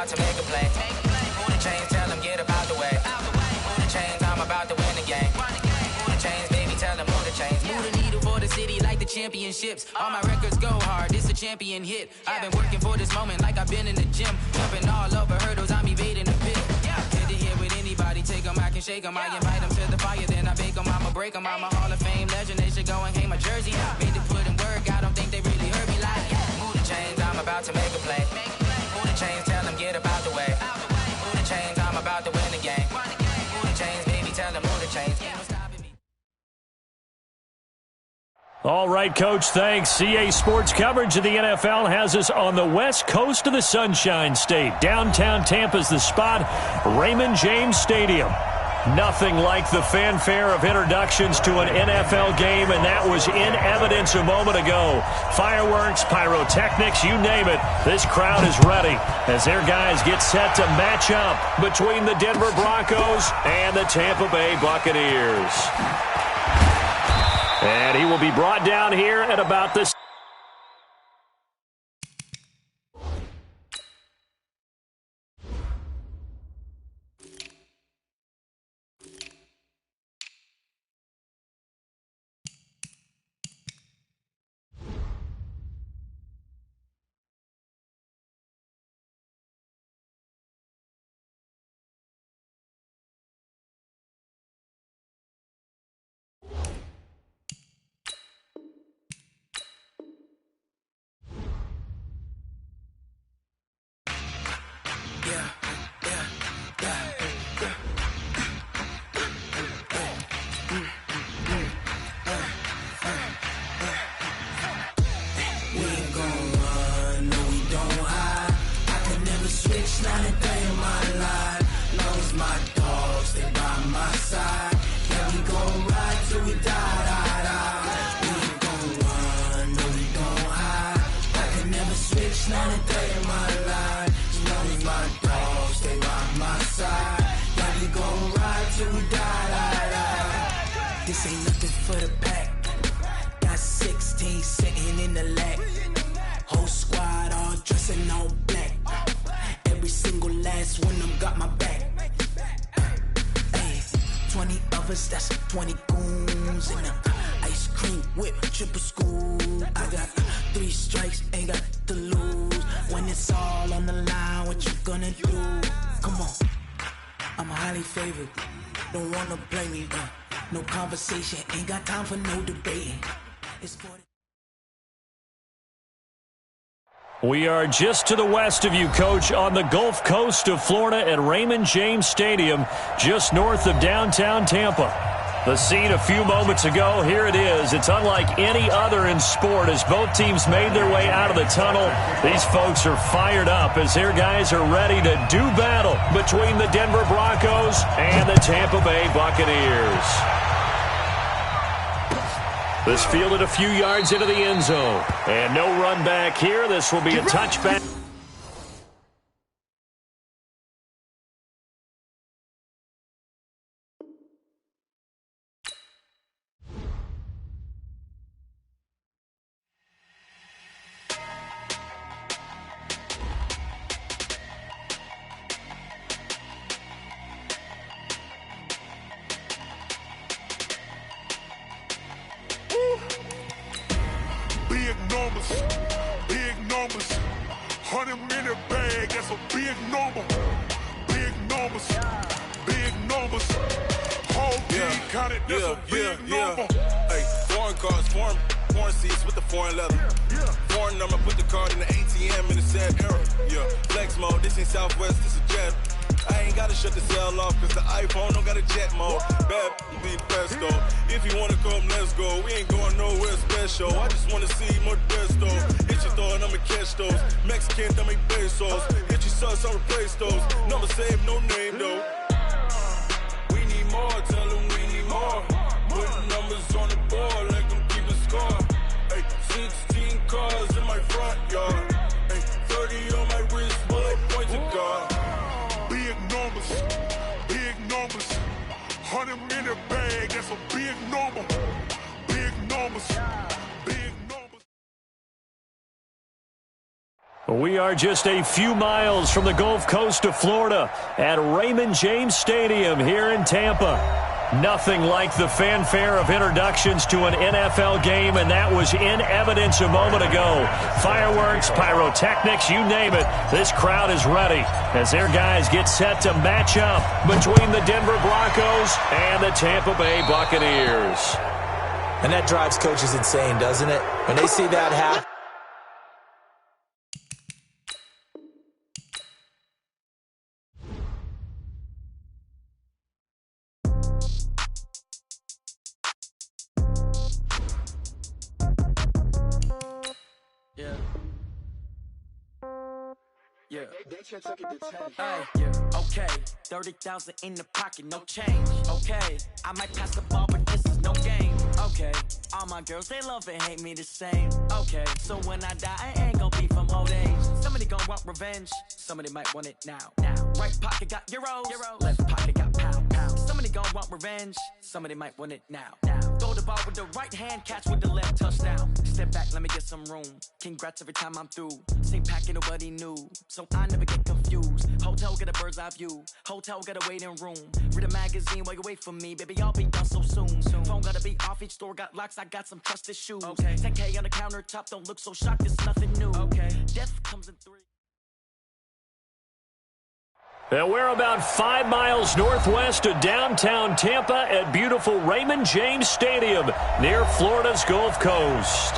about to make a play. Move the chains, tell them get about the way. Move the chains, I'm about to win the game. Move the chains, baby, tell them move the chains. Move the needle for the city like the championships. All my records go hard, this a champion hit. I've been working for this moment like I've been in the gym. Jumping all over hurdles, I'm evading the pit. Hit to hit with anybody, take them, I can shake them. I invite them to the fire, then I bake them, I'ma break them. I'm a Hall of Fame legend, they should go and hang my jersey. Made to put in work, I don't think they really heard me like. Move the chains, I'm about to make a play. Move the chains, tell them get about the way. Move the chains, I'm about to win the game. Move the chains, baby, tell them move the chains. Ain't no stopping me. All right, Coach, thanks. CA Sports coverage of the NFL has us on the west coast of the Sunshine State. Downtown Tampa's the spot, Raymond James Stadium. Nothing like the fanfare of introductions to an NFL game, and that was in evidence a moment ago. Fireworks, pyrotechnics, you name it. This crowd is ready as their guys get set to match up between the Denver Broncos and the Tampa Bay Buccaneers. And he will be brought down here at about the This ain't nothing for the pack. Got 16 sitting in the lap. Whole squad all dressing all black. Every single last one of them got my back. Hey, 20 of us, that's 20 goons in the ice cream whip, triple school. I got 3 strikes, ain't got to lose. When it's all on the line, what you gonna do? Come on, I'm highly favored. Don't wanna blame me, no conversation, ain't got time for no debating. It's for We are just to the west of you, Coach, on the Gulf Coast of Florida at Raymond James Stadium, just north of downtown Tampa. The scene a few moments ago, here it is. It's unlike any other in sport as both teams made their way out of the tunnel. These folks are fired up as their guys are ready to do battle between the Denver Broncos and the Tampa Bay Buccaneers. This fielded a few yards into the end zone. And no run back here. This will be a touchback. Big numbers, 100-minute bag, that's a big number. Big numbers, whole team counted, that's a big number. Hey, foreign cars, foreign seats with the foreign leather. Foreign number, put the card in the ATM in the sad era. Yeah, flex mode, this ain't Southwest, this a jet. I ain't gotta shut the cell off, cause the iPhone don't got a jet mode. Bad, be presto. If you wanna come, let's go. We ain't going nowhere special. I just wanna see more Modesto. Hit your thought, I'ma catch those. Mexican, that make pesos. Hit your sus, I'll replace those. Number saved, no name though. We need more, tell them we need more. Putting numbers on the board, like them keep a score. Hey, 16 cars in my front yard. Hey, 30 on my wrist, bullet point to God. Big numbers, 100-minute bag, that's a big number. Big numbers, big numbers. We are just a few miles from the Gulf Coast of Florida at Raymond James Stadium here in Tampa. Nothing like the fanfare of introductions to an NFL game, and that was in evidence a moment ago. Fireworks, pyrotechnics, you name it. This crowd is ready as their guys get set to match up between the Denver Broncos and the Tampa Bay Buccaneers. And that drives coaches insane, doesn't it? When they see that happen. Okay, 30,000 in the pocket, no change. Okay, I might pass the ball, but this is no game. Okay, all my girls, they love and hate me the same. Okay, so when I die, I ain't gon' be from old age. Somebody gon' want revenge, somebody might want it now. Right pocket got euros, left pocket got pounds. Somebody gon' want revenge, somebody might want it now. Throw the ball with the right hand, catch with the left, touchdown. Step back, let me get some room. Congrats every time I'm through. Same packet, nobody knew, so I never get confused. Hotel get a bird's eye view. Hotel got a waiting room. Read a magazine while you wait for me. Baby, I'll be done so soon. Phone gotta be off. Each store got locks. I got some trusted shoes. Okay. 10K on the countertop. Don't look so shocked. It's nothing new. Okay. Death comes in 3. And we're about 5 miles northwest of downtown Tampa at beautiful Raymond James Stadium near Florida's Gulf Coast.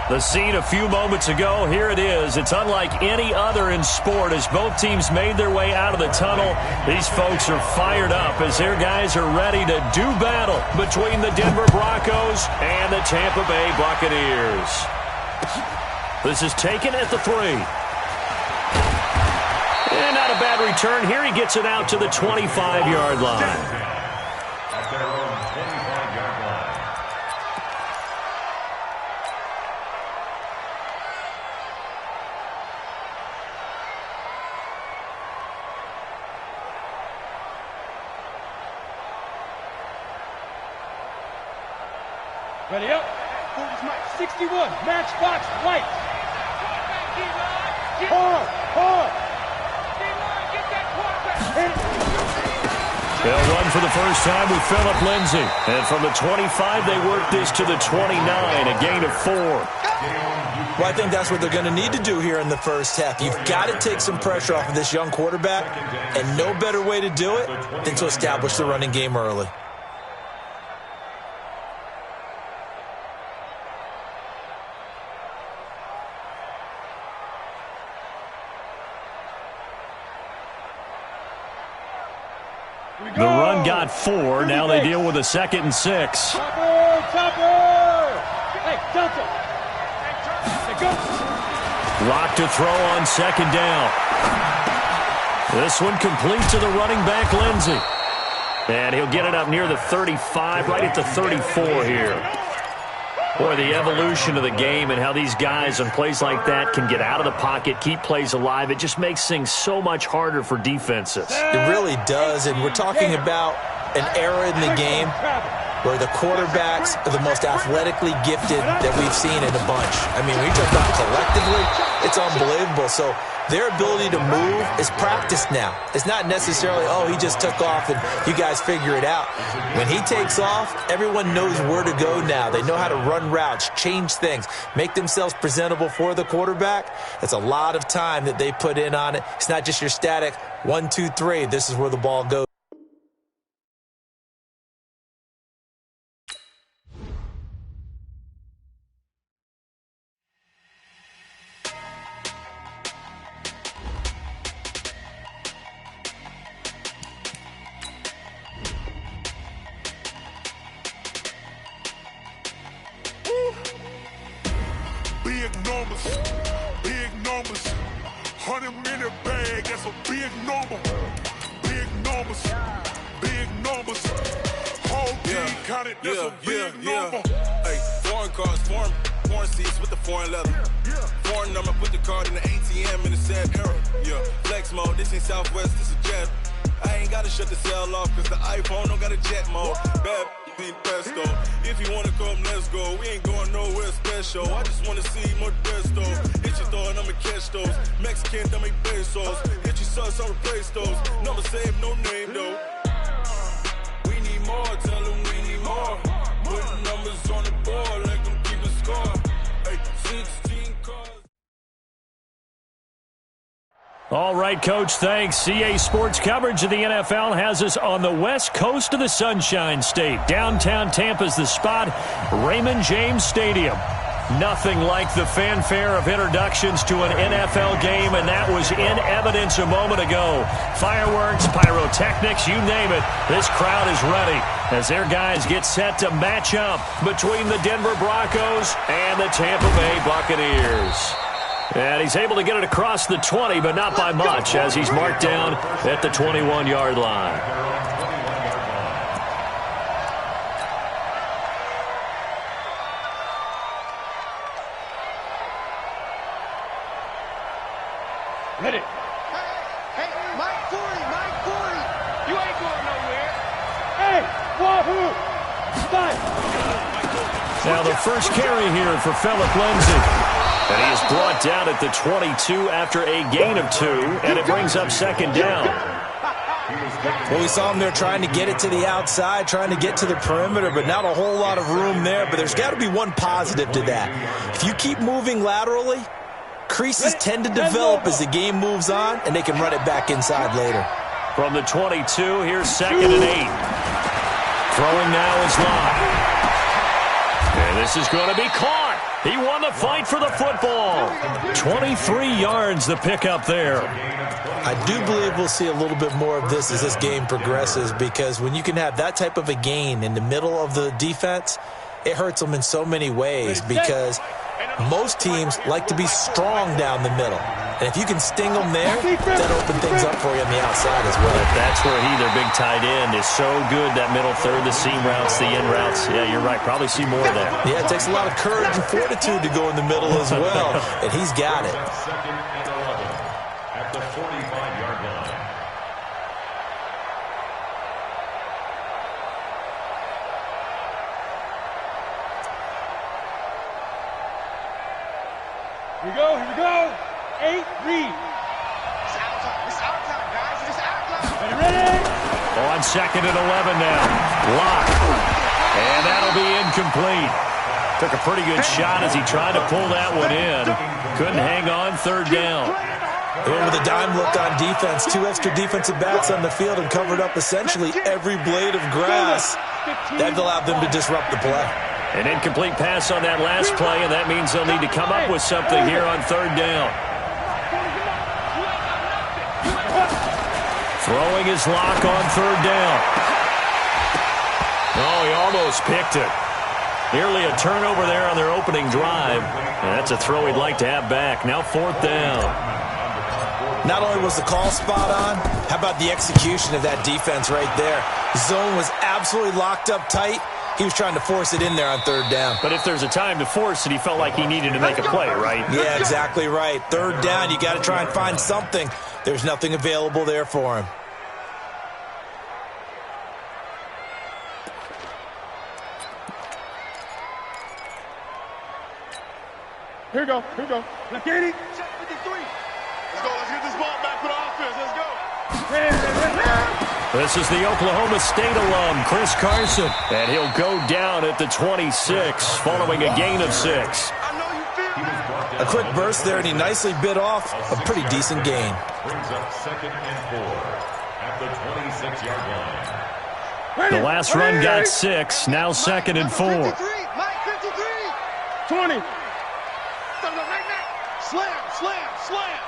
The scene a few moments ago, here it is. It's unlike any other in sport as both teams made their way out of the tunnel. These folks are fired up as their guys are ready to do battle between the Denver Broncos and the Tampa Bay Buccaneers. This is taken at the 3. And not a bad return here. He gets it out to the 25-yard line. Ready up. 61. Matchbox white. Hard. They'll run for the first time with Phillip Lindsay. And from the 25, they work this to the 29, a gain of 4. Well, I think that's what they're going to need to do here in the first half. You've got to take some pressure off of this young quarterback, and no better way to do it than to establish the running game early. The run got 4. Now they deal with a 2nd and 6. Topper! Hey, Delta! Lock to throw on 2nd down. This one complete to the running back, Lindsay. And he'll get it up near the 35, right at the 34 here. Boy, the evolution of the game and how these guys on plays like that can get out of the pocket, keep plays alive, it just makes things so much harder for defenses. It really does, and we're talking about an era in the game where the quarterbacks are the most athletically gifted that we've seen in a bunch. I mean, we talk about collectively, it's unbelievable. So their ability to move is practiced now. It's not necessarily, oh, he just took off and you guys figure it out. When he takes off, everyone knows where to go now. They know how to run routes, change things, make themselves presentable for the quarterback. That's a lot of time that they put in on it. It's not just your static 1, 2, 3. This is where the ball goes. Big numbers, 100-minute bag, that's a big number. Big numbers, whole team counted, that's a big number. Hey, foreign cars, foreign seats with the foreign leather. Foreign number, put the card in the ATM in the sad era. Yeah, flex mode, this ain't Southwest, this is jet. I ain't gotta shut the cell off, cause the iPhone don't got a jet mode. Bad pesto. If you wanna come, let's go. We ain't going nowhere special. I just wanna see more desto. Hit your throw and I'ma catch those. Mexican, dame pesos. Hit your sus, I'll replace those. Number save, no name though. We need more, tell them we need more. Putting numbers on the board, like them keep a score. Hey, 16 cars. All right, Coach, thanks. CA Sports coverage of the NFL has us on the west coast of the Sunshine State. Downtown Tampa's the spot, Raymond James Stadium. Nothing like the fanfare of introductions to an NFL game, and that was in evidence a moment ago. Fireworks, pyrotechnics, you name it. This crowd is ready as their guys get set to match up between the Denver Broncos and the Tampa Bay Buccaneers. And he's able to get it across the 20, but not by much, as he's marked down at the 21-yard line. Ready. Hey, Mike 40, Mike 40. You ain't going nowhere. Hey, wahoo! Stop. Now the first carry here for Phillip Lindsay. And he is brought down at the 22 after a gain of 2, and it brings up second down. Well, we saw him there trying to get it to the outside, trying to get to the perimeter, but not a whole lot of room there. But there's got to be one positive to that. If you keep moving laterally, creases tend to develop as the game moves on, and they can run it back inside later. From the 22, here's second and 8. Throwing now is Lott. And this is going to be caught. He won the fight for the football. 23 yards the pickup there. I do believe we'll see a little bit more of this as this game progresses, because when you can have that type of a gain in the middle of the defense, it hurts them in so many ways, because most teams like to be strong down the middle. And if you can sting them there, that'll open things up for you on the outside as well. That's where he, their big tight end, is so good, that middle third, the seam routes, the in routes. Yeah, you're right. Probably see more of that. Yeah, it takes a lot of courage and fortitude to go in the middle as well, and he's got it. At the 45-yard line. Here we go, here we go. 8, read. It's our time. It's our time, guys. It's our time. Ready? On second and 11 now. Lock. And that'll be incomplete. Took a pretty good shot as he tried to pull that one in. Couldn't hang on, third down. Here with a dime look on defense, 2 extra defensive backs on the field and covered up essentially every blade of grass. That allowed them to disrupt the play. An incomplete pass on that last play, and that means they'll need to come up with something here on third down. Throwing his Lock on third down. Oh, he almost picked it. Nearly a turnover there on their opening drive. And that's a throw he'd like to have back. Now fourth down. Not only was the call spot on, how about the execution of that defense right there? Zone was absolutely locked up tight. He was trying to force it in there on third down. But if there's a time to force it, he felt like he needed to make a play, right? Yeah, exactly right. Third down, you got to try and find something. There's nothing available there for him. Here we go, here we go. Let's get it. Check 53. Let's go. Let's get this ball back for the offense. Let's go. This is the Oklahoma State alum, Chris Carson. And he'll go down at the 26 following a gain of 6. I know you feel me. A quick burst there, and he nicely bit off a pretty decent gain. Brings up second and 4 at the 26-yard line. The last run got 6, now second and 4. Mike 53. 20. Slam, slam, slam.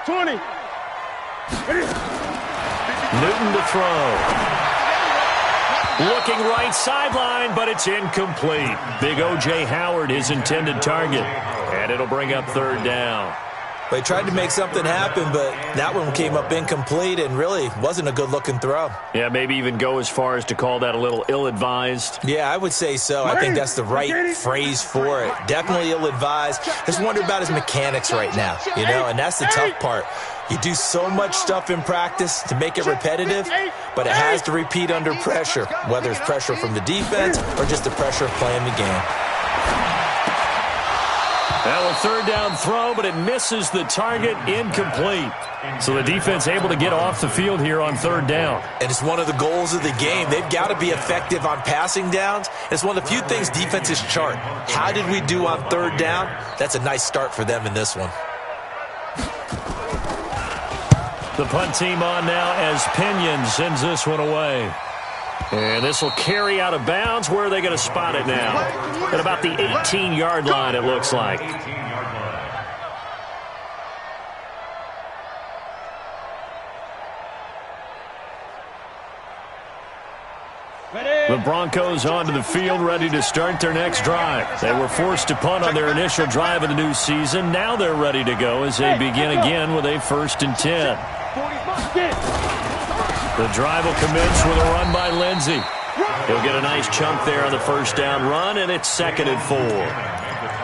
20. Newton to throw. Looking right sideline, but it's incomplete. Big O.J. Howard, his intended target. And it'll bring up third down. They tried to make something happen, but that one came up incomplete and really wasn't a good-looking throw. Yeah, maybe even go as far as to call that a little ill-advised. Yeah, I would say so. I think that's the right phrase for it. Definitely ill-advised. Just wonder about his mechanics right now, you know, and that's the tough part. You do so much stuff in practice to make it repetitive, but it has to repeat under pressure, whether it's pressure from the defense or just the pressure of playing the game. Now a third down throw, but it misses the target, incomplete. So the defense able to get off the field here on third down. And it's one of the goals of the game. They've got to be effective on passing downs. It's one of the few things defenses chart. How did we do on third down? That's a nice start for them in this one. The punt team on now as Pinion sends this one away. And this will carry out of bounds. Where are they going to spot it now? At about the 18-yard line, it looks like. The Broncos onto the field, ready to start their next drive. They were forced to punt on their initial drive of the new season. Now they're ready to go as they begin again with a 1st and 10. The drive will commence with a run by Lindsey. He'll get a nice chunk there on the first down run, and it's 2nd and 4.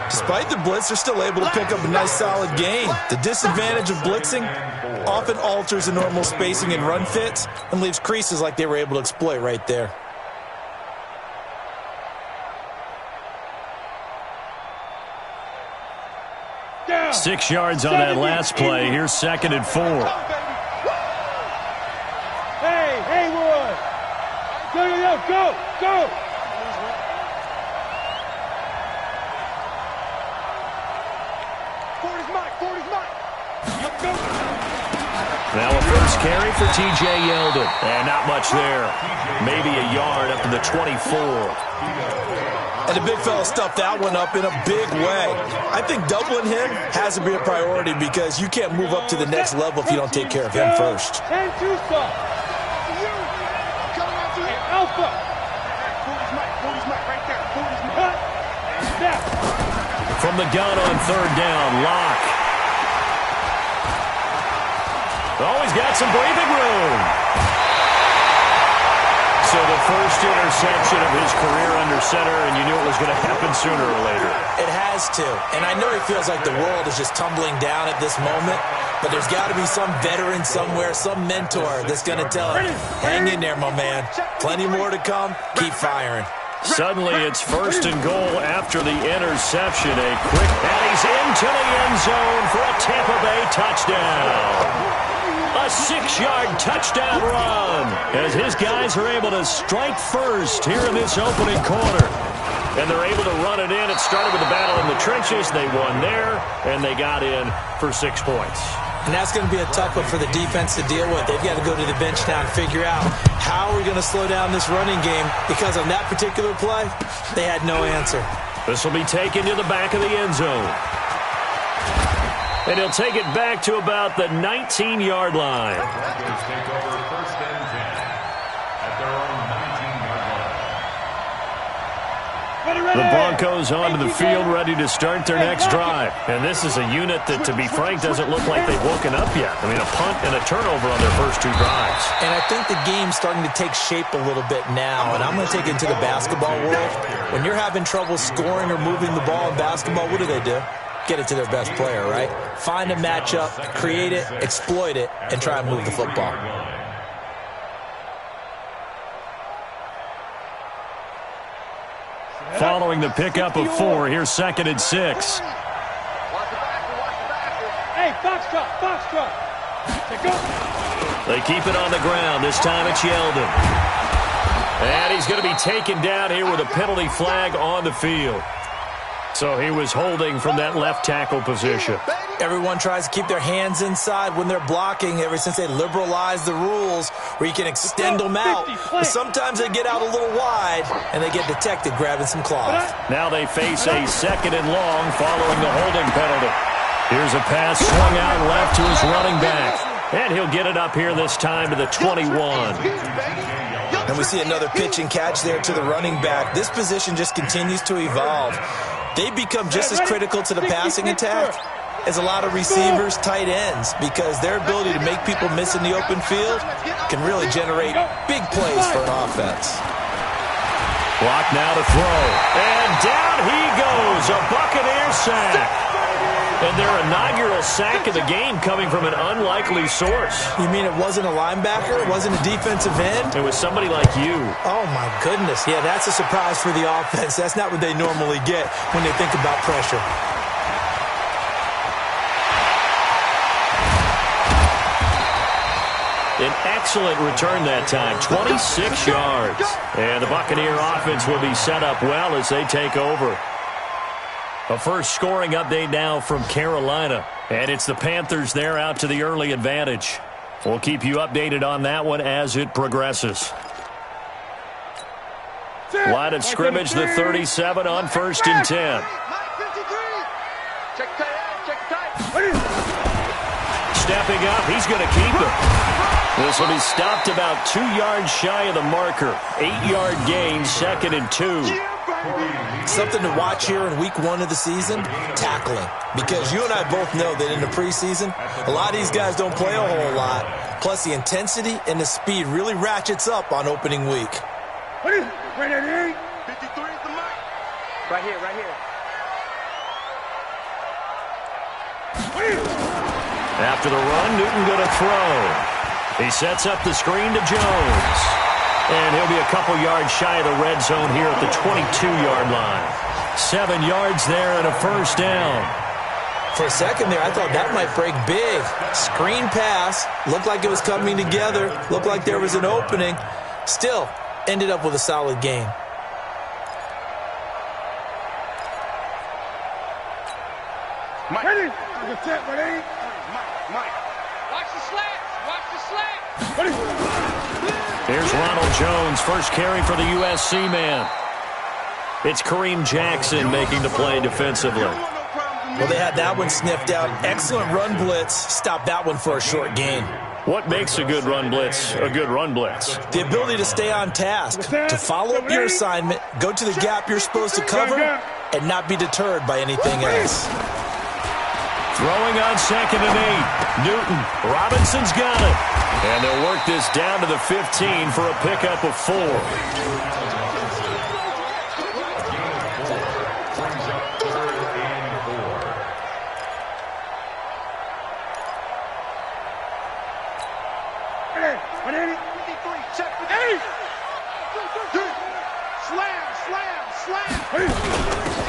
Despite the blitz, they're still able to pick up a nice solid gain. The disadvantage of blitzing often alters the normal spacing and run fits and leaves creases like they were able to exploit right there. Down. 6 yards on that last play. Here's 2nd and 4. Hey, Haywood! Go! Now a first carry for T.J. Yeldon. And not much there. Maybe a yard up to the 24. And the big fella stuffed that one up in a big way. I think doubling him has to be a priority because you can't move up to the next level if you don't take care of him first. And Tucson. Alpha. From the gun on third down, Locke. Oh, he's got some breathing room. So the first interception of his career under center, and you knew it was going to happen sooner or later. It has to. And I know he feels like the world is just tumbling down at this moment, but there's got to be some veteran somewhere, some mentor that's going to tell him, hang in there, my man. Plenty more to come. Keep firing. Suddenly it's 1st and goal after the interception. A quick, and he's into the end zone for a Tampa Bay touchdown. A 6-yard touchdown run as his guys are able to strike first here in this opening quarter. And they're able to run it in. It started with a battle in the trenches. They won there, and they got in for 6 points. And that's going to be a tough one for the defense to deal with. They've got to go to the bench now and figure out how are we going to slow down this running game, because on that particular play, they had no answer. This will be taken to the back of the end zone. And he'll take it back to about the 19-yard line. Broncos take over 1st and 10 at their own 19-yard line. The Broncos onto the field, ready to start their next drive. And this is a unit that, to be frank, doesn't look like they've woken up yet. I mean, a punt and a turnover on their first 2 drives. And I think the game's starting to take shape a little bit now. And I'm going to take it into the basketball world. When you're having trouble scoring or moving the ball in basketball, what do? Get it to their best player, right? Find a matchup, create it, exploit it, and try and move the football. Following the pickup of 4, here's 2nd and 6. Hey, Foxtrot. They keep it on the ground. This time it's Yeldon. And he's going to be taken down here with a penalty flag on the field. So he was holding from that left tackle position. Everyone tries to keep their hands inside when they're blocking ever since they liberalized the rules where you can extend them out. But sometimes they get out a little wide and they get detected grabbing some cloth. Now they face a 2nd and long following the holding penalty. Here's a pass swung out left to his running back. And he'll get it up here this time to the 21. And we see another pitch and catch there to the running back. This position just continues to evolve. They become just as critical to the passing attack as a lot of receivers, tight ends, because their ability to make people miss in the open field can really generate big plays for an offense. Block now to throw. And down he goes. A Buccaneer sack. And their inaugural sack of the game coming from an unlikely source. You mean it wasn't a linebacker? It wasn't a defensive end? It was somebody like you. Oh, my goodness. Yeah, that's a surprise for the offense. That's not what they normally get when they think about pressure. An excellent return that time, 26 yards. And the Buccaneer offense will be set up well as they take over. A first scoring update now from Carolina. And it's the Panthers there out to the early advantage. We'll keep you updated on that one as it progresses. Line of scrimmage, the 37 on 1st and 10. Stepping up, he's going to keep it. This will be stopped about 2 yards shy of the marker. 8-yard gain, 2nd and 2. Something to watch here in week 1 of the season, tackling. Because you and I both know that in the preseason, a lot of these guys don't play a whole lot. Plus, the intensity and the speed really ratchets up on opening week. 53 is the mic. Right here, right here. After the run, Newton going to throw. He sets up the screen to Jones. And he'll be a couple yards shy of the red zone here at the 22-yard line. 7 yards there and a first down. For a second there, I thought that might break big. Screen pass. Looked like it was coming together. Looked like there was an opening. Still, ended up with a solid gain. Mike. Ready? Mike. Watch the slats. Watch the slats. Ready? Here's Ronald Jones, first carry for the USC man. It's Kareem Jackson making the play defensively. Well, they had that one sniffed out. Excellent run blitz. Stopped that one for a short gain. What makes a good run blitz a good run blitz? The ability to stay on task, to follow up your assignment, go to the gap you're supposed to cover, and not be deterred by anything else. Throwing on 2nd and 8. Newton. Robinson's got it. And they'll work this down to the 15 for a pickup of 4.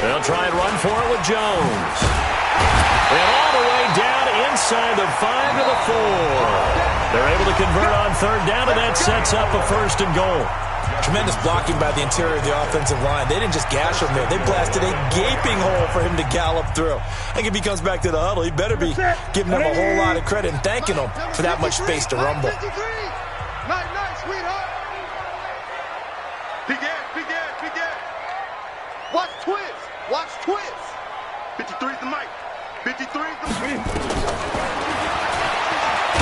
They'll try and run for it with Jones. And all the way down inside the 5 to the 4. They're able to convert on 3rd down, and that sets up a 1st and goal. Tremendous blocking by the interior of the offensive line. They didn't just gash him there. They blasted a gaping hole for him to gallop through. I think if he comes back to the huddle, he better be giving them a whole lot of credit and thanking them for that much space to rumble. Nice, sweetheart. Big ass. Watch twist. 53 is the mic. 53 is the mic.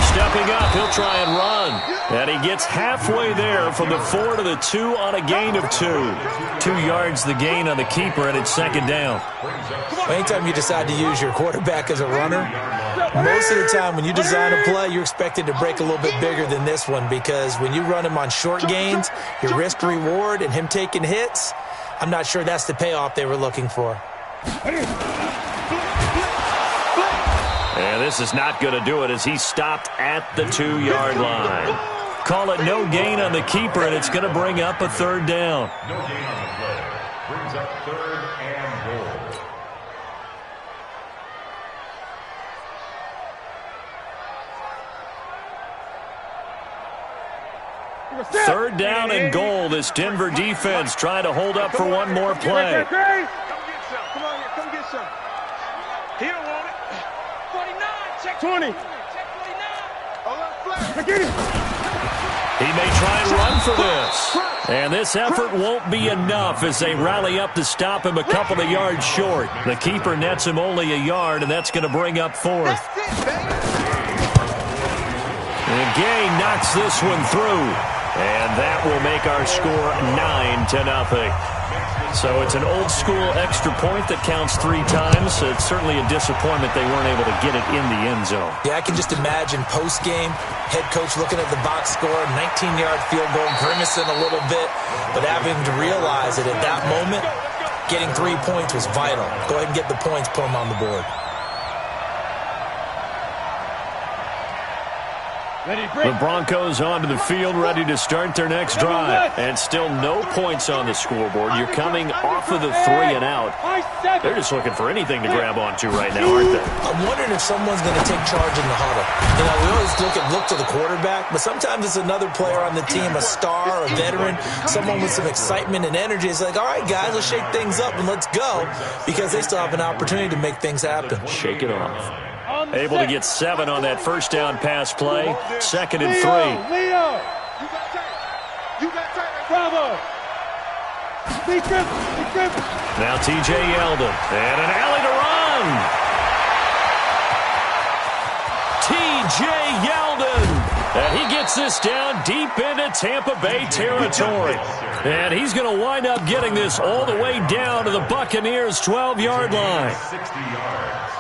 Stepping up, he'll try and run. And he gets halfway there from the 4 to the 2 on a gain of 2. 2 yards the gain on the keeper, and it's 2nd down. Anytime you decide to use your quarterback as a runner, most of the time when you design a play, you're expected to break a little bit bigger than this one, because when you run him on short gains, your risk-reward and him taking hits, I'm not sure that's the payoff they were looking for. And this is not going to do it as he stopped at the 2-yard line. Call it no gain on the keeper, and it's going to bring up a 3rd down. No gain on the play. Brings up 3rd and goal. 3rd down and goal. This Denver defense trying to hold up for one more play. Come get some. He don't want it. 49, check 20. Check 49. He may try and run for this. And this effort won't be enough as they rally up to stop him a couple of yards short. The keeper nets him only a yard, and that's going to bring up 4th. And Gay knocks this one through. And that will make our score 9-0. So it's an old-school extra point that counts 3 times. So it's certainly a disappointment they weren't able to get it in the end zone. Yeah, I can just imagine post-game, head coach looking at the box score, 19-yard field goal, grimacing a little bit, but having to realize that at that moment, getting 3 points was vital. Go ahead and get the points, put them on the board. The Broncos onto the field, ready to start their next drive. And still no points on the scoreboard. You're coming off of the 3 and out. They're just looking for anything to grab onto right now, aren't they? I'm wondering if someone's going to take charge in the huddle. You know, we always look to the quarterback, but sometimes it's another player on the team, a star, a veteran, someone with some excitement and energy. It's like, all right, guys, let's shake things up and let's go, because they still have an opportunity to make things happen. Shake it off. Able to get 7 on that first down pass play. 2nd and 3. Leo! You got time. Bravo! Now T.J. Yeldon. And an alley to run. T.J. Yeldon. And he gets this down deep into Tampa Bay territory. And he's going to wind up getting this all the way down to the Buccaneers' 12-yard line. 60 yards.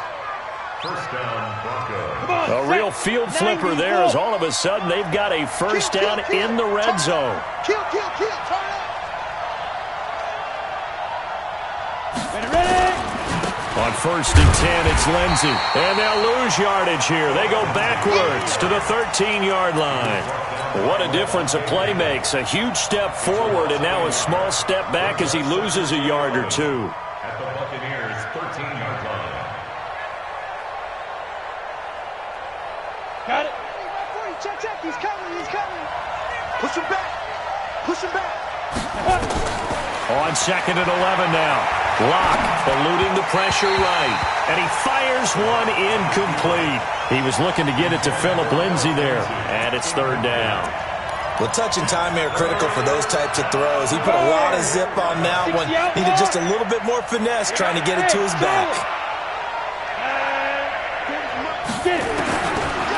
First down, Broncos. A real field flipper there, as all of a sudden they've got a first down in the red zone. Kill, turn up. Ready? On 1st and 10, it's Lindsey. And they'll lose yardage here. They go backwards to the 13-yard line. What a difference a play makes. A huge step forward and now a small step back as he loses a yard or two. At the Buccaneers' 13-yard line. Got it. Check. He's coming. Push him back. On 2nd and 11 now. Locke eluding the pressure right. And he fires one incomplete. He was looking to get it to Phillip Lindsay there. And it's 3rd down. Well, touch and time are critical for those types of throws. He put a lot of zip on that one. Needed just a little bit more finesse trying to get it to his back.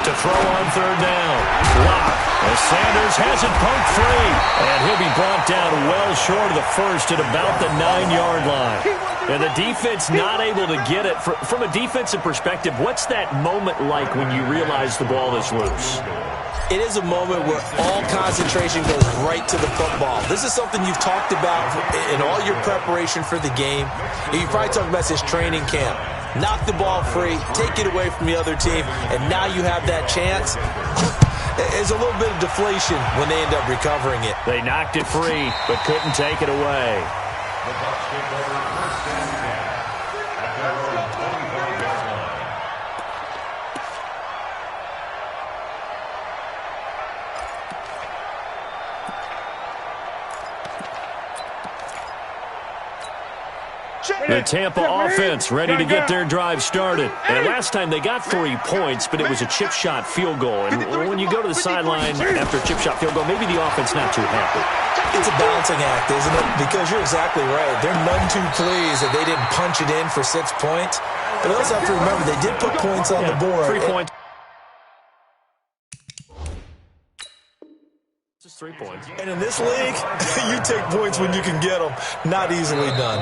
To throw on 3rd down. Locke. As Sanders has it poked free. And he'll be brought down well short of the first at about the 9-yard line. And the defense not able to get it. From a defensive perspective, what's that moment like when you realize the ball is loose? It is a moment where all concentration goes right to the football. This is something you've talked about in all your preparation for the game. And you probably talked about this training camp. Knock the ball free, take it away from the other team, and now you have that chance. There's a little bit of deflation when they end up recovering it. They knocked it free, but couldn't take it away. The Bucs take over 1st and 10 at their own 25-yard line. The Tampa offense ready to get their drive started. And last time they got 3 points, but it was a chip shot field goal. And when you go to the sideline after a chip shot field goal, maybe the offense not too happy. It's a balancing act, isn't it? Because you're exactly right. They're none too pleased that they didn't punch it in for 6 points. But they also have to remember they did put points on the board. 3 points. Just 3 points. And in this league, you take points when you can get them. Not easily done.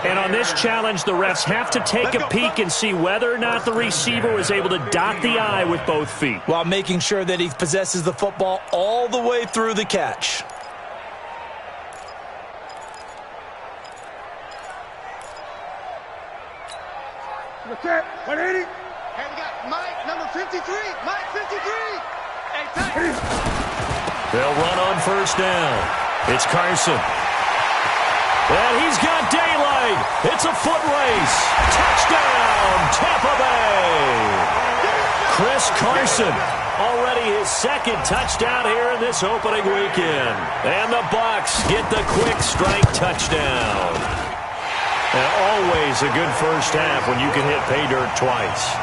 And on this challenge, the refs have to take a peek and see whether or not the receiver was able to dot the I with both feet, while making sure that he possesses the football all the way through the catch. Okay, 180. Hey, we got Mike, number 53. Mike, 53. Hey, tight. They'll run on 1st down. It's Carson. And he's got daylight. It's a foot race. Touchdown, Tampa Bay. Chris Carson, already his 2nd touchdown here in this opening weekend. And the Bucs get the quick strike touchdown. And always a good first half when you can hit pay dirt twice.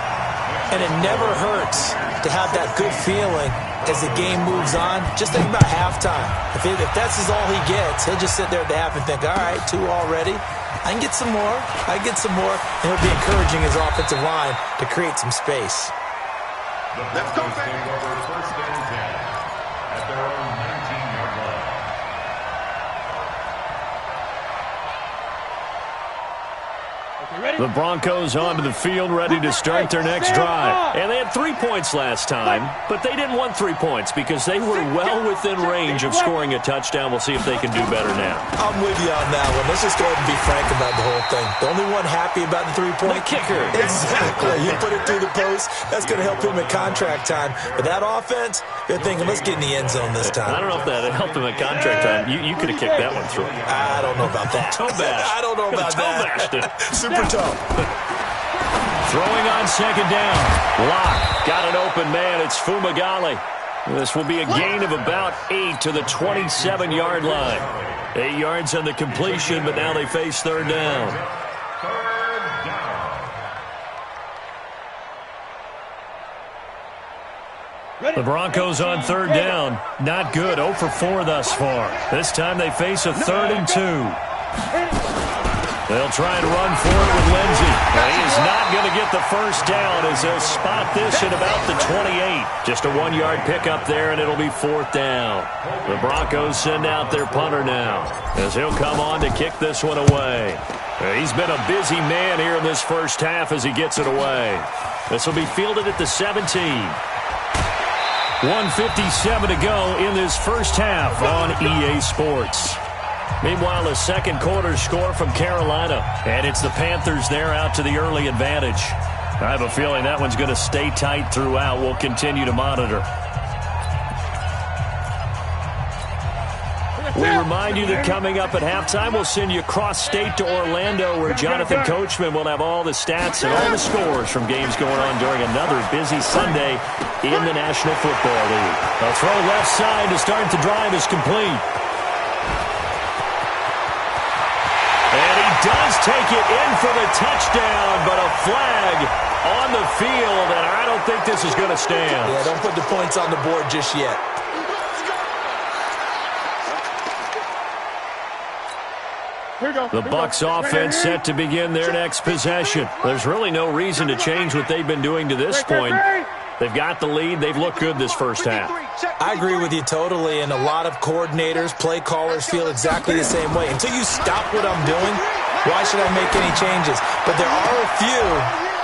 And it never hurts to have that good feeling as the game moves on. Just think about halftime. If that's all he gets, he'll just sit there at the half and think, all right, 2 already. I can get some more. And he'll be encouraging his offensive line to create some space. The Broncos take over 1st and 10 at their own 19-yard line. The Broncos onto the field, ready to start their next drive. And they had 3 points last time, but they didn't want 3 points because they were well within range of scoring a touchdown. We'll see if they can do better now. I'm with you on that one. Let's just go ahead and be frank about the whole thing. The only one happy about the 3-point kicker. Exactly. You put it through the post. That's going to help him at contract time. But that offense, they're thinking, let's get in the end zone this time. I don't know if that helped him at contract time. You could have kicked that one through. I don't know about that. Toe bash. I don't know about that. Bashed it. Super toe. Throwing on second down. Lock. Got an open man. It's Fumagalli. This will be a gain of about 8 to the 27-yard line. 8 yards on the completion, but now they face third down. The Broncos on third down. Not good. 0 for 4 thus far. This time they face a 3rd and 2. They'll try and run for it with Lindsey. And he is not going to get the first down as they'll spot this at about the 28. Just a 1-yard pickup there, and it'll be 4th down. The Broncos send out their punter now as he'll come on to kick this one away. He's been a busy man here in this first half as he gets it away. This will be fielded at the 17. 1:57 to go in this first half on EA Sports. Meanwhile, a second quarter score from Carolina, and it's the Panthers there out to the early advantage. I have a feeling that one's going to stay tight throughout. We'll continue to monitor. We remind you that coming up at halftime, we'll send you cross-state to Orlando, where Jonathan Coachman will have all the stats and all the scores from games going on during another busy Sunday in the National Football League. A throw left side to start the drive is complete. And he does take it in for the touchdown, but a flag on the field, and I don't think this is going to stand. Yeah, don't put the points on the board just yet. The Bucs offense set to begin their next possession. There's really no reason to change what they've been doing to this point. They've got the lead. They've looked good this first half. I agree with you totally, and a lot of coordinators, play callers feel exactly the same way. Until you stop what I'm doing, why should I make any changes? But there are a few.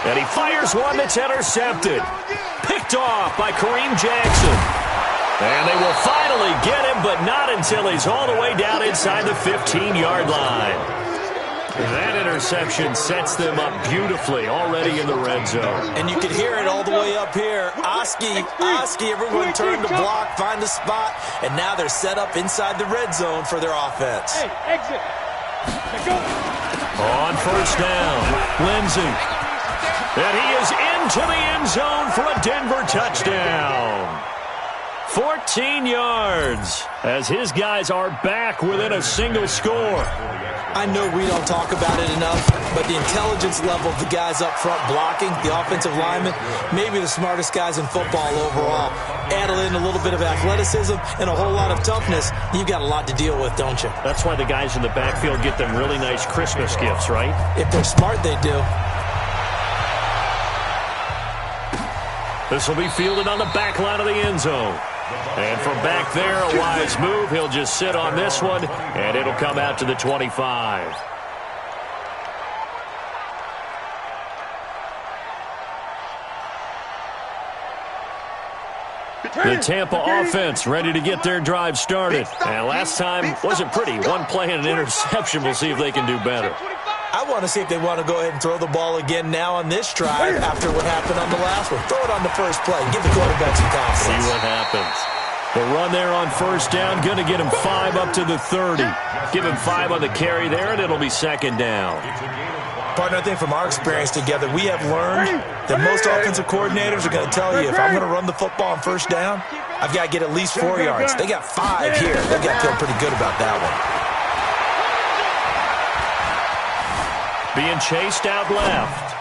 And he fires one that's intercepted. Picked off by Kareem Jackson. And they will finally get him, but not until he's all the way down inside the 15-yard line. That interception sets them up beautifully already in the red zone. And you can hear it all the way up here. Oski, everyone turned to block, find a spot, and now they're set up inside the red zone for their offense. Hey, exit. Let's go. On first down, Lindsey. And he is into the end zone for a Denver touchdown. 14 yards as his guys are back within a single score. I know we don't talk about it enough, but the intelligence level of the guys up front blocking, the offensive linemen, maybe the smartest guys in football overall. Add in a little bit of athleticism and a whole lot of toughness, you've got a lot to deal with, don't you? That's why the guys in the backfield get them really nice Christmas gifts, right? If they're smart, they do. This will be fielded on the back line of the end zone. And from back there, a wise move. He'll just sit on this one, and it'll come out to the 25. The Tampa offense ready to get their drive started. And last time wasn't pretty. One play and an interception. We'll see if they can do better. I want to see if they want to go ahead and throw the ball again now on this drive after what happened on the last one. Throw it on the first play. Give the quarterback some confidence. See what happens. The run there on first down, going to get him 5 up to the 30. Give him 5 on the carry there, and it'll be second down. Partner, I think from our experience together, we have learned that most offensive coordinators are going to tell you, if I'm going to run the football on first down, I've got to get at least 4 yards. They got 5 here. They've got to feel pretty good about that one. Being chased out left.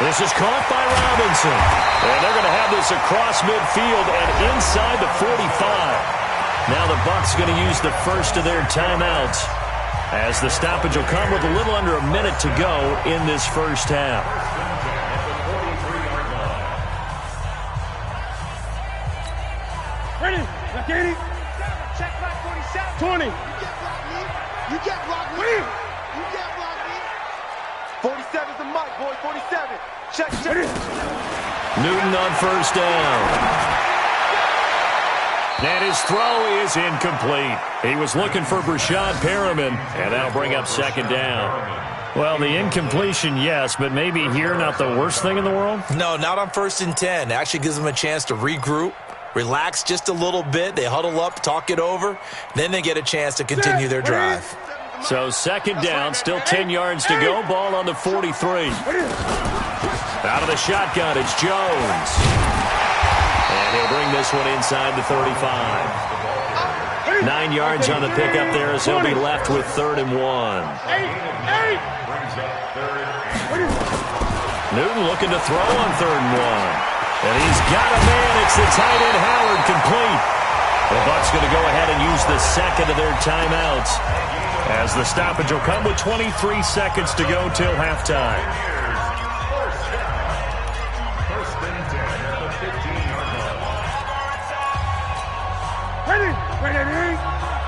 This is caught by Robinson. And they're going to have this across midfield and inside the 45. Now the Bucs going to use the first of their timeouts as the stoppage will come with a little under a minute to go in this first half. Ready? Look at it. Check back 47. 20. You get blocked, me. You get blocked, me. 47. Check, check. Newton on first down. And his throw is incomplete. He was looking for Brashad Perriman, and that'll bring up second down. Well, the incompletion, yes, but maybe here not the worst thing in the world? No, not on 1st and 10. Actually gives them a chance to regroup, relax just a little bit. They huddle up, talk it over. Then they get a chance to continue their drive. So second down, still 10 yards to go. Ball on the 43. Out of the shotgun, it's Jones. And he'll bring this one inside the 35. 9 yards on the pickup there as he'll be left with 3rd and 1. Newton looking to throw on 3rd and 1. And he's got a man. It's the tight end, Howard, complete. The Bucs going to go ahead and use the second of their timeouts, as the stoppage will come with 23 seconds to go till halftime. First and 10 at the 15-yard line. Ready.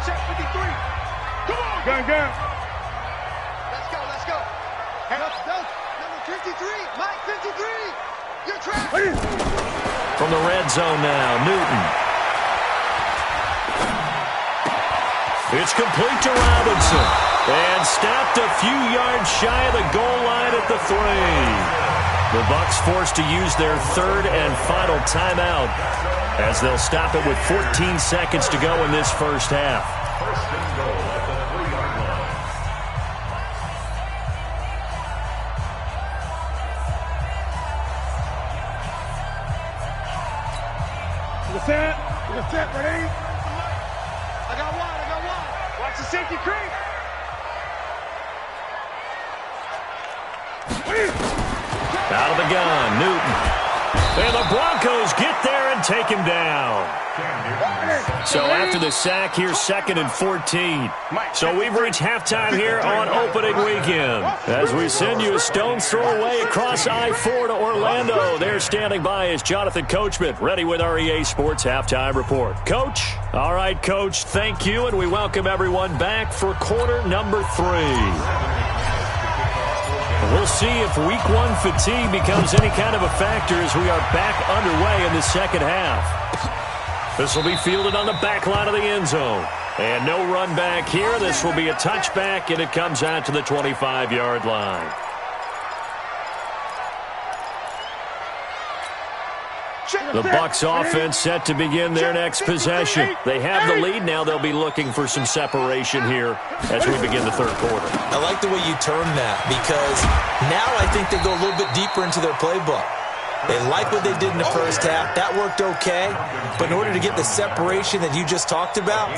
Check 53. Come on. Gun. Let's go, let's go. Number 53, Mike 53. You're trapped. From the red zone now, Newton. It's complete to Robinson. And stopped a few yards shy of the goal line at the 3. The Bucs forced to use their 3rd and final timeout, as they'll stop it with 14 seconds to go in this first half. First and goal at the 3-yard line. To the set, ready? I got one. Watch the safety creep. Out of the gun, Newton. And the Broncos get there and take him down. So after the sack, here's 2nd and 14. So we've reached halftime here on opening weekend, as we send you a stone's throw away across I-4 to Orlando. There standing by is Jonathan Coachman, ready with our EA Sports Halftime Report. Coach? All right, Coach, thank you, and we welcome everyone back for quarter number 3. We'll see if Week 1 fatigue becomes any kind of a factor as we are back underway in the second half. This will be fielded on the back line of the end zone. And no run back here. This will be a touchback, and it comes out to the 25-yard line. The Bucs offense set to begin their next possession. They have the lead. Now they'll be looking for some separation here as we begin the third quarter. I like the way you term that, because now I think they go a little bit deeper into their playbook. They like what they did in the first half. That worked okay. But in order to get the separation that you just talked about,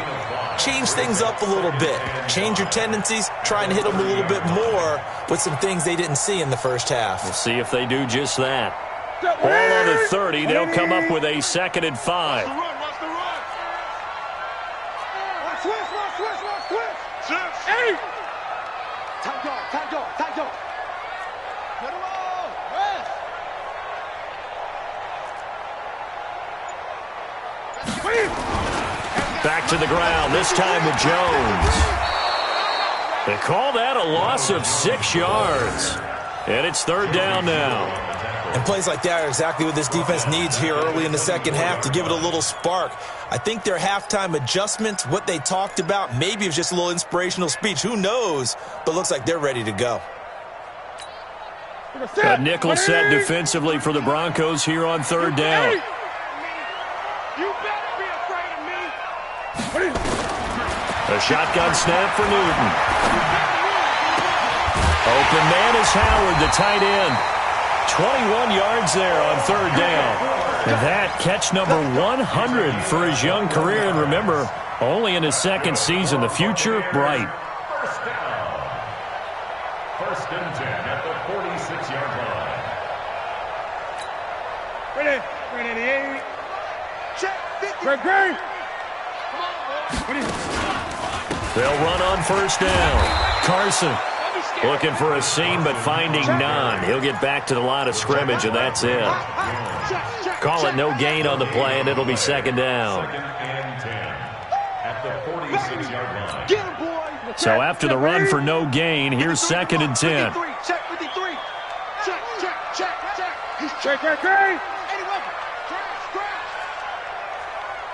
change things up a little bit. Change your tendencies. Try and hit them a little bit more with some things they didn't see in the first half. We'll see if they do just that. Ball on the 30. They'll come up with a 2nd and 5. Watch the run. Watch twist. Hey! Time go. Put him on. Rest. Back to the ground, this time with Jones. They call that a loss of 6 yards. And it's 3rd down now. And plays like that are exactly what this defense needs here early in the second half to give it a little spark. I think their halftime adjustment, what they talked about, maybe it was just a little inspirational speech. Who knows? But looks like they're ready to go. A nickel set defensively for the Broncos here on 3rd down. You better be afraid of me. A shotgun snap for Newton. Open man is Howard, the tight end. 21 yards there on 3rd down. And that catch number 100 for his young career. And remember, only in his 2nd season. The future bright. First down. 1st and 10 at the 46-yard line. Ready. Check 50. Great. They'll run on 1st down. Carson looking for a seam, but finding none. He'll get back to the line of scrimmage, and that's it. Call it no gain on the play, and it'll be 2nd down. 2nd and 10 at the 46-yard line. Get him, boy. So after the run for no gain, here's 2nd and 10. Check 53. Check. Great, great, great. Eddie, welcome. Crash.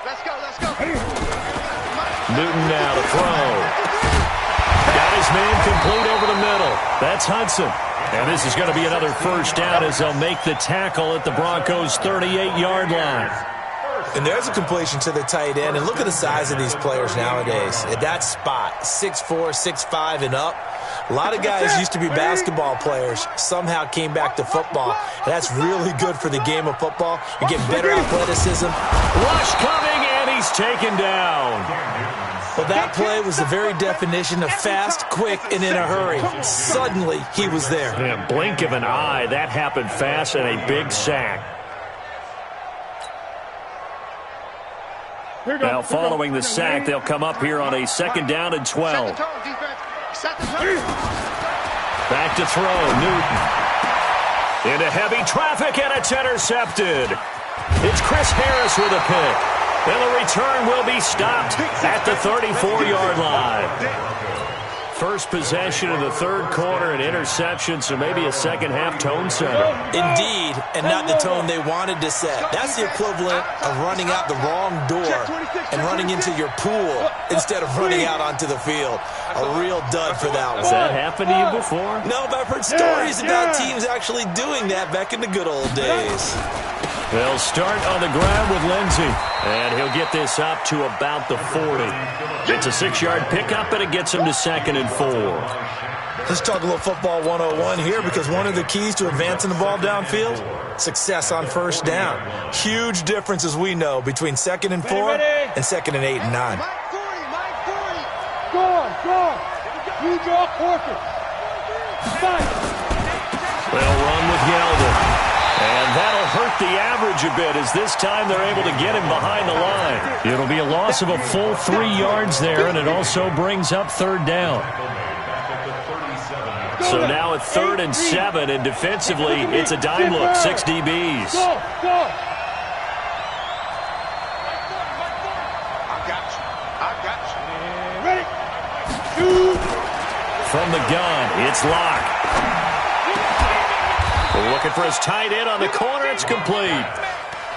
Let's go. Newton now to throw. Got his man complete over the middle. That's Hudson. And this is going to be another first down as they'll make the tackle at the Broncos' 38-yard line. And there's a completion to the tight end. And look at the size of these players nowadays. At that spot, 6'4", 6'5", and up. A lot of guys used to be basketball players, somehow came back to football. And that's really good for the game of football. You get better athleticism. Rush coming, and he's taken down. Well, that play was the very definition of fast, quick, and in a hurry. Suddenly, he was there. In a blink of an eye, that happened fast and a big sack. Now, following the sack, they'll come up here on a 2nd down and 12. Back to throw, Newton. Into heavy traffic, and it's intercepted. It's Chris Harris with a pick. And the return will be stopped at the 34-yard line. First possession of the third quarter, an interception, so maybe a second-half tone setter. Indeed, and not the tone they wanted to set. That's the equivalent of running out the wrong door and running into your pool instead of running out onto the field. A real dud for that one. Has that happened to you before? No, but I've heard stories about teams actually doing that back in the good old days. They'll start on the ground with Lindsey, and he'll get this up to about the 40. It's a 6-yard pickup, and it gets him to 2nd and 4. Let's talk a little football 101 here, because one of the keys to advancing the ball downfield, success on first down. Huge difference, as we know, between 2nd and 4 and 2nd and 8 and 9. Go on. You draw Corker. They'll run with Yeldon. And that'll hurt the average a bit, as this time they're able to get him behind the line. It'll be a loss of a full 3 yards there, and it also brings up 3rd down. So now at 3rd and 7, and defensively, it's a dime look, 6 DBs. Go. I got you. Ready? Shoot. From the gun, it's Locke. Looking for his tight end on the corner. It's complete.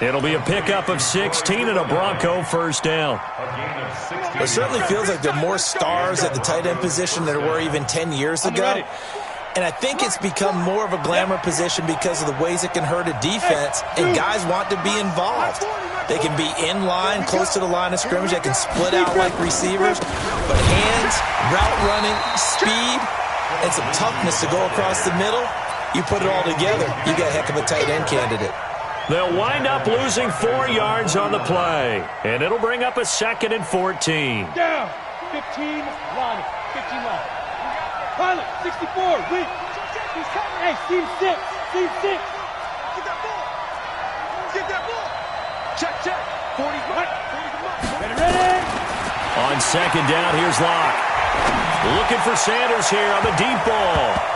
It'll be a pickup of 16 and a Bronco first down. It certainly feels like there are more stars at the tight end position than there were even 10 years ago. And I think it's become more of a glamour position because of the ways it can hurt a defense, and guys want to be involved. They can be in line, close to the line of scrimmage. They can split out like receivers. But hands, route running, speed, and some toughness to go across the middle, you put it all together, you got a heck of a tight end candidate. They'll wind up losing 4 yards on the play, and it'll bring up a 2nd and 14. Down. 15 line. 15 line. Pilot, 64. Wait. Hey, seam 6. Seam 6. Get that ball. Check. 40's mark. Ready. On 2nd down, here's Locke. Looking for Sanders here on the deep ball.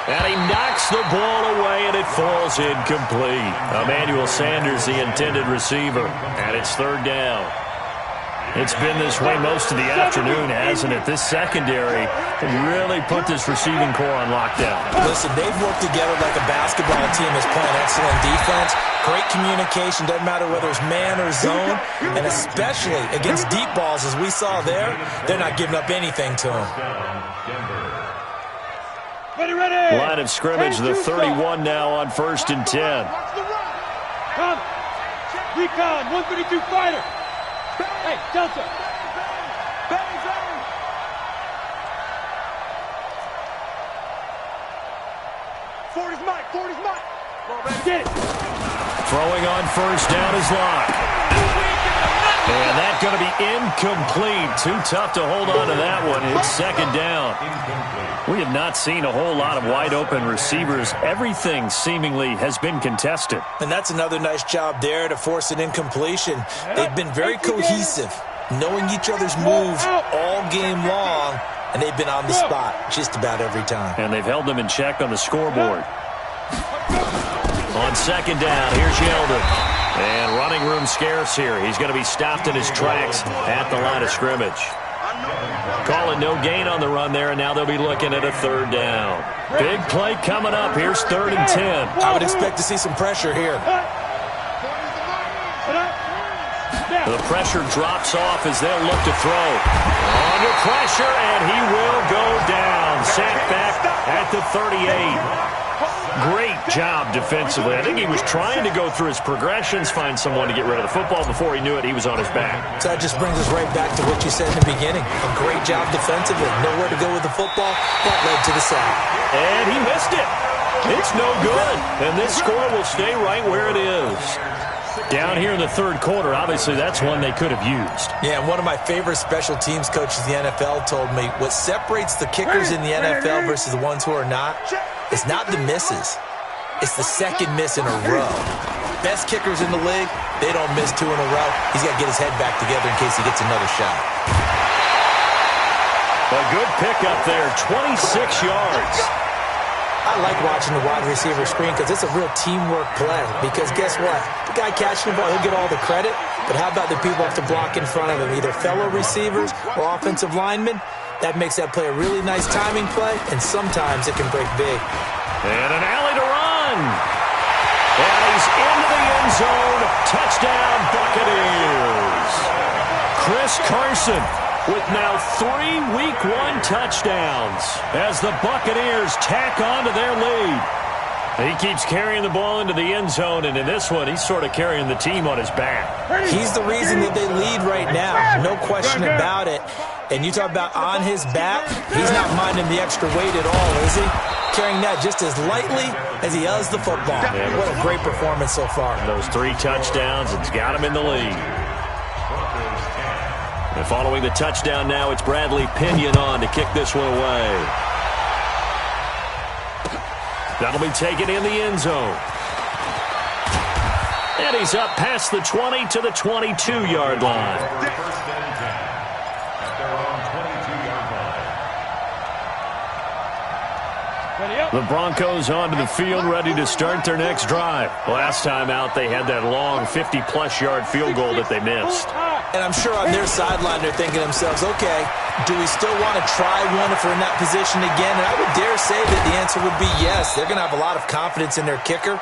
And he knocks the ball away, and it falls incomplete. Emmanuel Sanders, the intended receiver, and it's 3rd down. It's been this way most of the afternoon, hasn't it? This secondary really put this receiving core on lockdown. Listen, they've worked together like a basketball team is playing excellent defense. Great communication, doesn't matter whether it's man or zone, and especially against deep balls, as we saw there, they're not giving up anything to them. Ready. Line of scrimmage, the 31 now on 1st and 10. Come. Recon, 132 fighter. Hey, Delta. Forty's Mike. Get it. Throwing on 1st down is Locke. And that's going to be incomplete. Too tough to hold on to that one. It's 2nd down. We have not seen a whole lot of wide-open receivers. Everything seemingly has been contested. And that's another nice job there to force an incompletion. They've been very cohesive, knowing each other's moves all game long, and they've been on the spot just about every time. And they've held them in check on the scoreboard. On 2nd down, here's Yeldon. And running room scarce here. He's going to be stopped in his tracks at the line of scrimmage. Call it no gain on the run there, and now they'll be looking at a third down. Big play coming up. Here's 3rd and 10. I would expect to see some pressure here. The pressure drops off as they'll look to throw. Under pressure, and he will go down. Sacked back at the 38. Great job defensively. I think he was trying to go through his progressions, find someone to get rid of the football. Before he knew it, he was on his back. So that just brings us right back to what you said in the beginning. A great job defensively. Nowhere to go with the football. That led to the sack. And he missed it. It's no good. And this score will stay right where it is. Down here in the third quarter, obviously that's one they could have used. Yeah, and one of my favorite special teams coaches in the NFL told me what separates the kickers in the NFL versus the ones who are not is not the misses. It's the second miss in a row. Best kickers in the league, they don't miss 2 in a row. He's got to get his head back together in case he gets another shot. A good pickup there, 26 yards. I like watching the wide receiver screen because it's a real teamwork play. Because guess what? The guy catching the ball, he'll get all the credit. But how about the people who have to block in front of him, either fellow receivers or offensive linemen? That makes that play a really nice timing play, and sometimes it can break big. And an alley to run. And he's into the end zone. Touchdown, Buccaneers. Chris Carson with now 3 Week 1 touchdowns as the Buccaneers tack on to their lead. He keeps carrying the ball into the end zone, and in this one, he's sort of carrying the team on his back. He's the reason that they lead right now. No question about it. And you talk about on his back, he's not minding the extra weight at all, is he? Carrying that just as lightly as he does the football. Yeah. What a great performance so far. Those 3 touchdowns, it's got him in the lead. And following the touchdown now, it's Bradley Pinion on to kick this one away. That'll be taken in the end zone. And he's up past the 20 to the 22-yard line. First and 10 at their own 22-yard line. The Broncos onto the field, ready to start their next drive. Last time out, they had that long 50-plus yard field goal that they missed. And I'm sure on their sideline they're thinking to themselves, okay, do we still want to try one if we're in that position again? And I would dare say that the answer would be yes. They're going to have a lot of confidence in their kicker.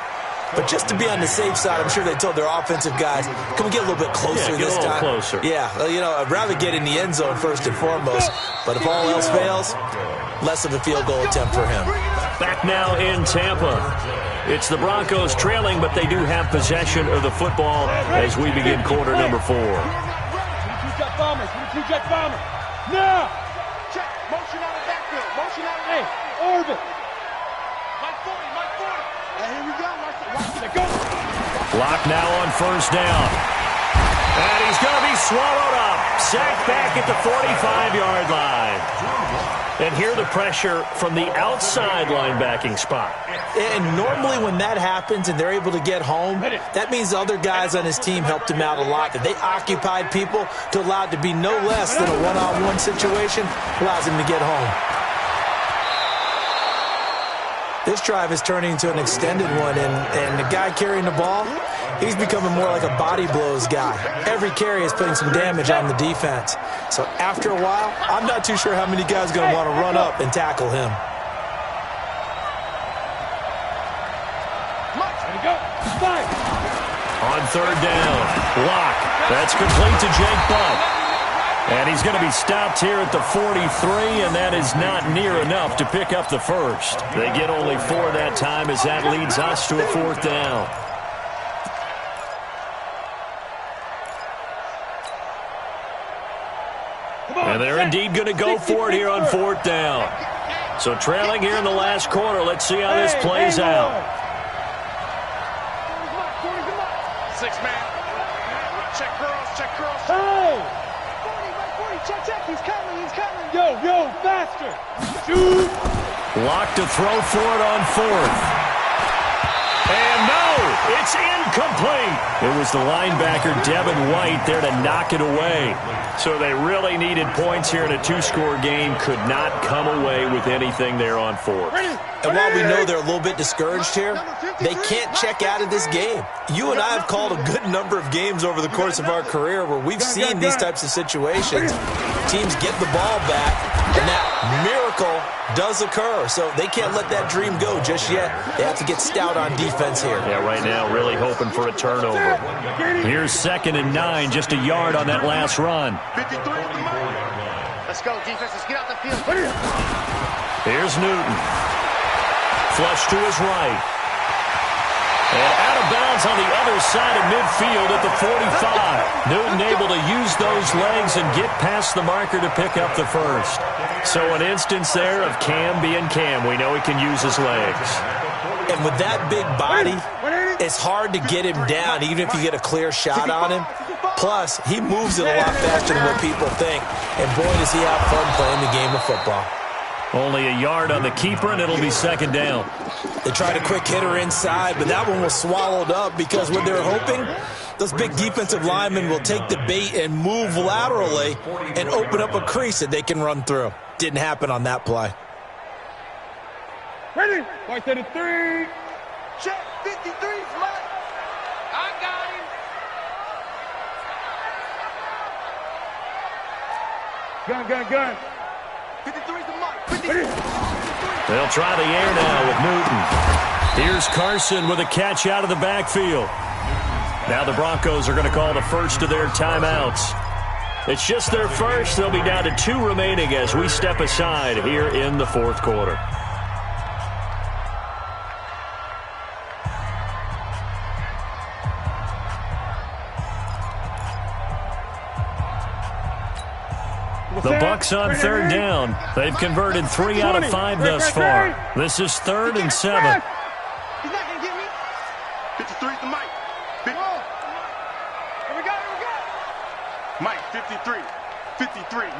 But just to be on the safe side, I'm sure they told their offensive guys, can we get a little bit closer this time? Closer. Yeah, you know, I'd rather get in the end zone first and foremost. But if all else fails, less of a field goal attempt for him. Back now in Tampa. It's the Broncos trailing, but they do have possession of the football as we begin quarter number 4. 22-jet bombers. 22-jet bombers. Now! Check. Motion out of backfield. Motion out of Hey, orbit. Mike 40. Mike 40. And here we go. Let go. Lock now on first down. And he's going to be swallowed up. Sacked back at the 45-yard line. And here the pressure from the outside linebacking spot. And normally when that happens and they're able to get home, that means the other guys on his team helped him out a lot. That they occupied people to allow it to be no less than a one-on-one situation, allows him to get home. This drive is turning into an extended one, and the guy carrying the ball, he's becoming more like a body blows guy. Every carry is putting some damage on the defense. So after a while, I'm not too sure how many guys are going to want to run up and tackle him. Ready to go. Fire. On third down, Lock. That's complete to Jake Butt. And he's going to be stopped here at the 43, and that is not near enough to pick up the first. They get only 4 that time as that leads us to a 4th down. And they're indeed going to go for it here on 4th down. So trailing here in the last quarter, let's see how this plays out. 6-man. Check girls. Check girls. Hey! Check. He's coming. Yo, faster. Shoot. Lock to throw for it on 4th. And no, it's incomplete. It was the linebacker, Devin White, there to knock it away. So they really needed points here in a two-score game. Could not come away with anything there on fourth. And while we know they're a little bit discouraged here, they can't check out of this game. You and I have called a good number of games over the course of our career where we've seen these types of situations. Teams get the ball back, and that miracle does occur. So they can't let that dream go just yet. They have to get stout on defense here. Yeah, right now really hoping for a turnover. Here's 2nd and 9, just a yard on that last run. Let's go, defense. Let's get out the field. Here's Newton. Flush to his right. And out of bounds on the other side of midfield at the 45. Newton able to use those legs and get past the marker to pick up the first. So an instance there of Cam being Cam. We know he can use his legs. And with that big body, it's hard to get him down, even if you get a clear shot on him. Plus, he moves it a lot faster than what people think. And boy, does he have fun playing the game of football. Only a yard on the keeper, and it'll be 2nd down. They tried a quick hitter inside, but that one was swallowed up because what they're hoping, those big defensive linemen will take the bait and move laterally and open up a crease that they can run through. Didn't happen on that play. Ready? White to the 3. Check 53's left. I got him. Gun. 53's the mark. 53. They'll try the air now with Newton. Here's Carson with a catch out of the backfield. Now the Broncos are going to call the first of their timeouts. It's just their first. They'll be down to 2 remaining as we step aside here in the fourth quarter. The Bucs on 3rd down. They've converted 3 out of 5 thus far. This is 3rd and 7. He's not going to get me. 53's the Mike. Here we go. Mike, 53. 53,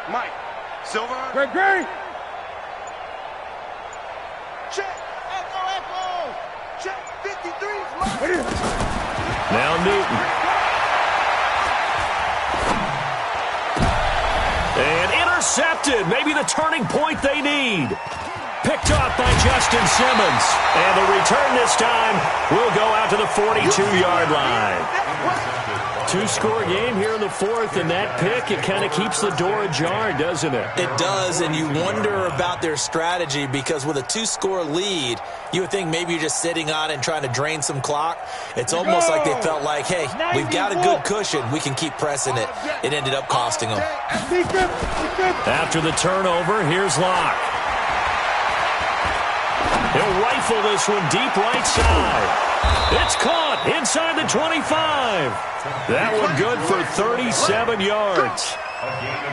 Mike. Silver. Great. Check. Echo. Check. 53's Mike. Now Newton. And intercepted. Maybe the turning point they need. Picked off by Justin Simmons. And the return this time will go out to the 42-yard line. 2-score game here in the fourth, and that pick, it kind of keeps the door ajar, doesn't it? It does, and you wonder about their strategy because with a 2-score lead, you would think maybe you're just sitting on it and trying to drain some clock. It's almost like they felt like, hey, we've got a good cushion. We can keep pressing it. It ended up costing them. After the turnover, here's Locke. He'll rifle this one deep right side. It's caught inside the 25. That one good for 37 yards.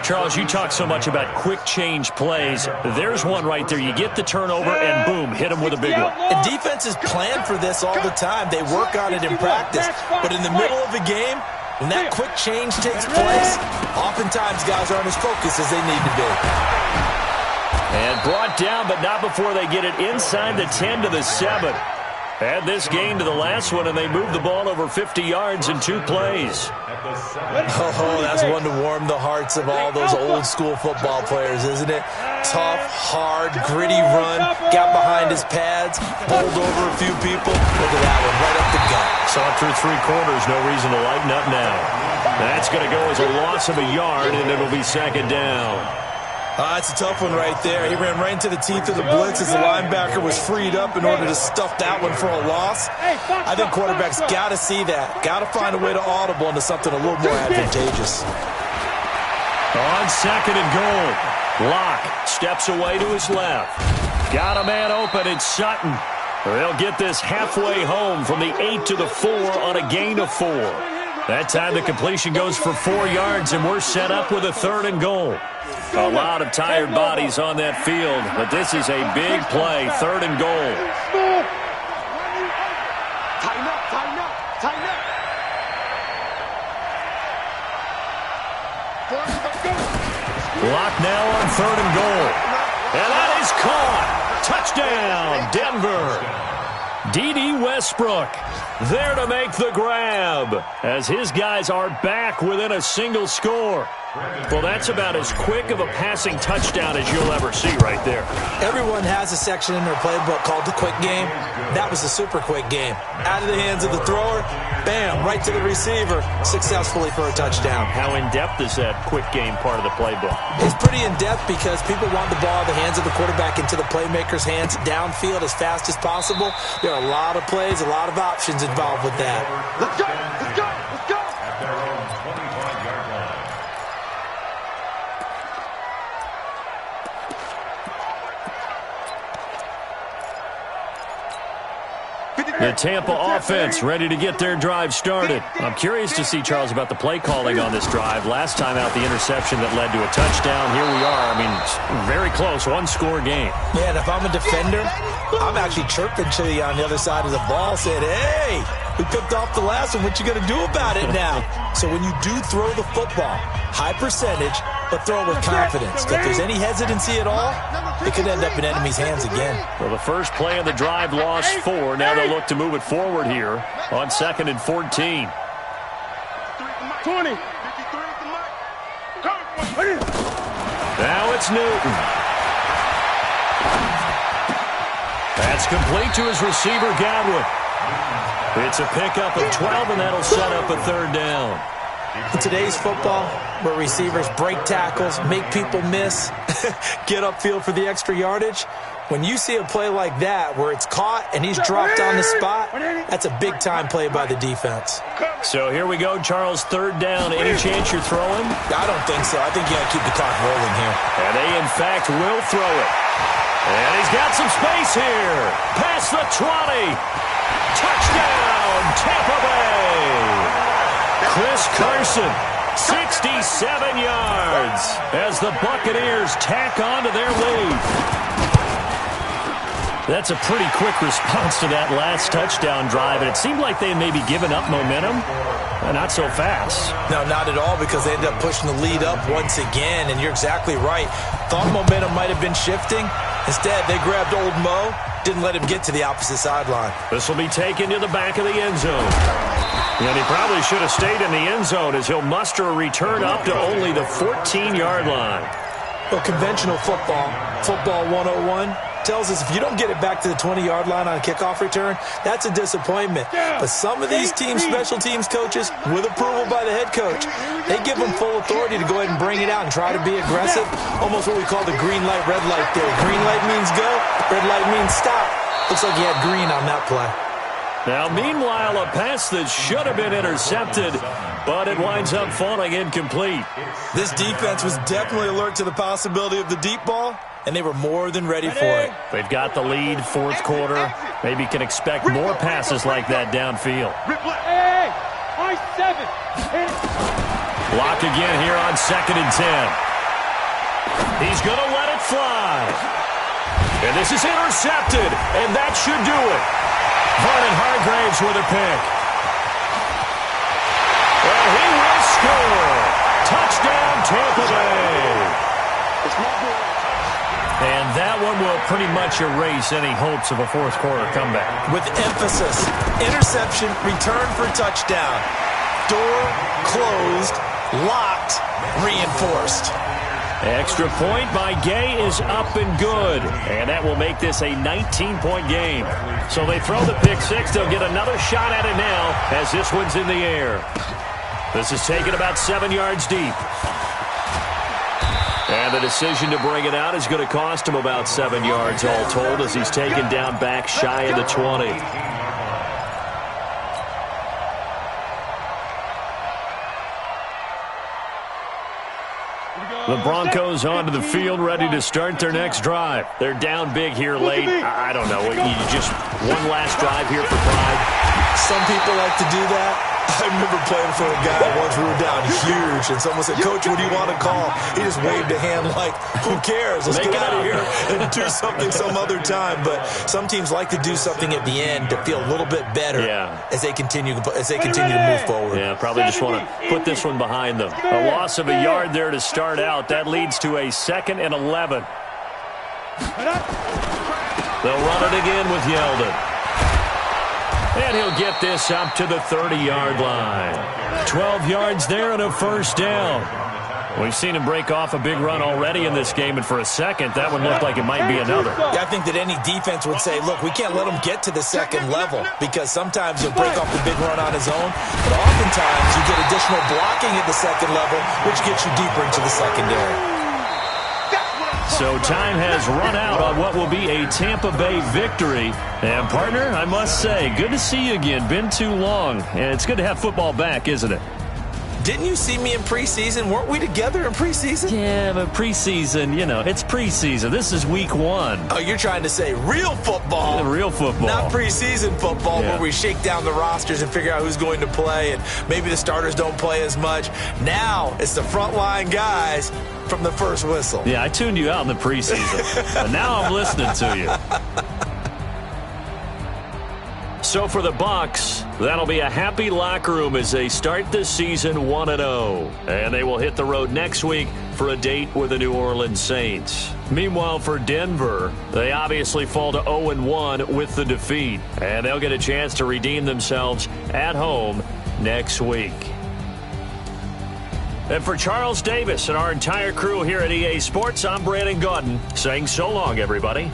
Charles, you talk so much about quick change plays. There's one right there. You get the turnover and boom, hit him with a big one. And defenses plan for this all the time. They work on it in practice. But in the middle of the game, when that quick change takes place, oftentimes guys aren't as focused as they need to be. And brought down, but not before they get it inside the 10 to the 7. Add this game to the last one, and they move the ball over 50 yards in 2 plays. Oh, that's one to warm the hearts of all those old-school football players, isn't it? Tough, hard, gritty run, got behind his pads, bowled over a few people. Look at that one, right up the gut. Saw it through 3 quarters, no reason to lighten up now. That's going to go as a loss of a yard, and it'll be 2nd down. That's a tough one right there. He ran right into the teeth of the blitz as the linebacker was freed up in order to stuff that one for a loss. I think quarterbacks got to see that. Got to find a way to audible into something a little more advantageous. On 2nd and goal, Locke steps away to his left. Got a man open, it's Sutton. They'll get this halfway home from the 8 to the 4 on a gain of 4. That time the completion goes for 4 yards, and we're set up with a 3rd and goal. A lot of tired bodies on that field, but this is a big play, 3rd and goal. Tighten up. Locke now on 3rd and goal. And that is caught. Touchdown, Denver. D.D. Westbrook there to make the grab as his guys are back within a single score. Well, that's about as quick of a passing touchdown as you'll ever see right there. Everyone has a section in their playbook called the quick game. That was a super quick game. Out of the hands of the thrower, bam, right to the receiver, successfully for a touchdown. How in-depth is that quick game part of the playbook? It's pretty in-depth because people want the ball in the hands of the quarterback into the playmaker's hands downfield as fast as possible. There are a lot of plays, a lot of options involved with that. Let's go! Let's go! Let's go! At their own 25-yard line. The Tampa offense ready to get their drive started. I'm curious to see, Charles, about the play calling on this drive. Last time out, the interception that led to a touchdown. Here we are. I mean, very close, one-score game. Yeah, and if I'm a defender, I'm actually chirping to you on the other side of the ball, saying, hey, we picked off the last one. What you going to do about it now? So when you do throw the football, high percentage, but throw it with confidence. If there's any hesitancy at all, it could end up in enemy's hands again. Well, the first play of the drive lost 4. Now they'll look to move it forward here on 2nd and 14. 20. Now it's Newton. That's complete to his receiver, Gotw. It's a pickup of 12, and that'll set up a 3rd down. In today's football, where receivers break tackles, make people miss, get upfield for the extra yardage, when you see a play like that where it's caught and he's dropped on the spot, that's a big-time play by the defense. So here we go, Charles, 3rd down. Any chance you're throwing? I don't think so. I think you got to keep the clock rolling here. And they, in fact, will throw it. And he's got some space here. Past the 20. Touchdown, Tampa Bay. Chris Carson, 67 yards as the Buccaneers tack on to their lead. That's a pretty quick response to that last touchdown drive, and it seemed like they may be giving up momentum. Not so fast. No, not at all, because they ended up pushing the lead up once again, and you're exactly right. Thought momentum might have been shifting. Instead, they grabbed old Mo, didn't let him get to the opposite sideline. This will be taken to the back of the end zone. And he probably should have stayed in the end zone as he'll muster a return up to only the 14-yard line. Well, conventional football 101, tells us if you don't get it back to the 20-yard line on a kickoff return, that's a disappointment. But some of these teams, special teams coaches, with approval by the head coach, they give them full authority to go ahead and bring it out and try to be aggressive. Almost what we call the green light, red light theory. Green light means go, red light means stop. Looks like he had green on that play. Now, meanwhile, a pass that should have been intercepted, but it winds up falling incomplete. This defense was definitely alert to the possibility of the deep ball, and they were more than ready for it. They've got the lead, 4th quarter. Maybe can expect more passes like that downfield. Hey, I-7. Block again here on 2nd and 10. He's going to let it fly. And this is intercepted, and that should do it. Vernon Hargraves with a pick. And he will score. Touchdown, Tampa Bay. And that one will pretty much erase any hopes of a 4th quarter comeback. With emphasis, interception, return for touchdown. Door closed, locked, reinforced. Extra point by Gay is up and good. And that will make this a 19-point game. So they throw the pick 6. They'll get another shot at it now as this one's in the air. This is taken about 7 yards deep. And the decision to bring it out is going to cost him about 7 yards all told as he's taken down back shy of the 20. The Broncos onto the field, ready to start their next drive. They're down big here late. I don't know. You just one last drive here for pride. Some people like to do that. I remember playing for a guy once we were down huge, and someone said, "Coach, what do you want to call?" He just waved a hand like, "Who cares? Let's get out of here and do something some other time." But some teams like to do something at the end to feel a little bit better as they continue to move forward. Yeah, probably just want to put this one behind them. A loss of a yard there to start out. That leads to a 2nd and 11. They'll run it again with Yeldon. And he'll get this up to the 30-yard line. 12 yards there and a first down. We've seen him break off a big run already in this game, and for a second, that one looked like it might be another. Yeah, I think that any defense would say, look, we can't let him get to the second level, because sometimes he'll break off the big run on his own, but oftentimes you get additional blocking at the second level, which gets you deeper into the secondary. So time has run out on what will be a Tampa Bay victory. And, partner, I must say, good to see you again. Been too long, and it's good to have football back, isn't it? Didn't you see me in preseason? Weren't we together in preseason? Yeah, but preseason, it's preseason. This is week 1. Oh, you're trying to say real football. Yeah, real football. Not preseason football where we shake down the rosters and figure out who's going to play, and maybe the starters don't play as much. Now it's the frontline guys from the first whistle. Yeah, I tuned you out in the preseason, but now I'm listening to you. So for the Bucs, that'll be a happy locker room as they start this season 1-0. And they will hit the road next week for a date with the New Orleans Saints. Meanwhile, for Denver, they obviously fall to 0-1 with the defeat. And they'll get a chance to redeem themselves at home next week. And for Charles Davis and our entire crew here at EA Sports, I'm Brandon Gotw saying so long, everybody.